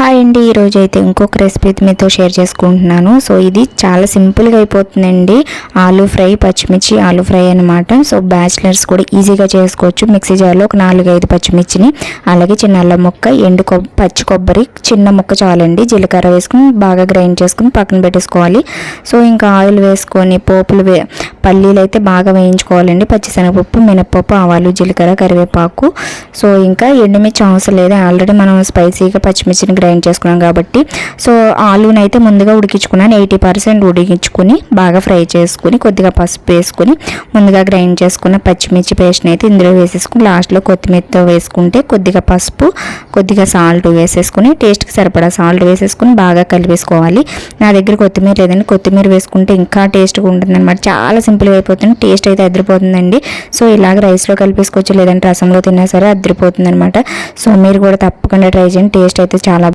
Hi అండి, ఈరోజు అయితే ఇంకొక రెసిపీ మీతో షేర్ చేసుకుంటున్నాను. సో ఇది చాలా సింపుల్గా అయిపోతుందండి. ఆలూ ఫ్రై, పచ్చిమిర్చి ఆలూ ఫ్రై అనమాట. సో బ్యాచిలర్స్ కూడా ఈజీగా చేసుకోవచ్చు. మిక్సీ జార్లో ఒక 4-5 పచ్చిమిర్చిని, అలాగే చిన్న అల్లం ముక్క, పచ్చి కొబ్బరి చిన్న ముక్క చాలండి, జీలకర్ర వేసుకుని బాగా గ్రైండ్ చేసుకుని పక్కన పెట్టేసుకోవాలి. సో ఇంకా ఆయిల్ వేసుకొని పల్లీలు అయితే బాగా వేయించుకోవాలండి. పచ్చిశనగపప్పు, మినపప్పు, ఆవాలు, జీలకర్ర, కరివేపాకు. సో ఇంకా ఎండుమిర్చి అవసరం లేదు, ఆల్రెడీ మనం స్పైసీగా పచ్చిమిర్చిని గ్రైండ్ చేసుకున్నాం కాబట్టి. సో ఆలూని అయితే ముందుగా ఉడికించుకున్నాను. 80% ఉడికించుకుని బాగా ఫ్రై చేసుకుని కొద్దిగా పసుపు వేసుకుని ముందుగా గ్రైండ్ చేసుకున్న పచ్చిమిర్చి పేస్ట్ని అయితే ఇందులో వేసేసుకుని లాస్ట్లో కొత్తిమీరతో వేసుకుంటే కొద్దిగా పసుపు, కొద్దిగా సాల్ట్ వేసేసుకుని టేస్ట్కి సరిపడా సాల్ట్ వేసేసుకుని బాగా కలిపేసుకోవాలి. నా దగ్గర కొత్తిమీర లేదండి, కొత్తిమీర వేసుకుంటే ఇంకా టేస్ట్గా ఉంటుంది అనమాట. చాలా సింపుల్గా అయిపోతుంది, టేస్ట్ అయితే అదిరిపోతుందండి. సో ఇలాగ రైస్లో కలిపేసుకోవచ్చు, లేదంటే రసంలో తిన్నా సరే అదిరిపోతుంది అనమాట. సో మీరు కూడా తప్పకుండా ట్రై చేయండి, టేస్ట్ అయితే చాలా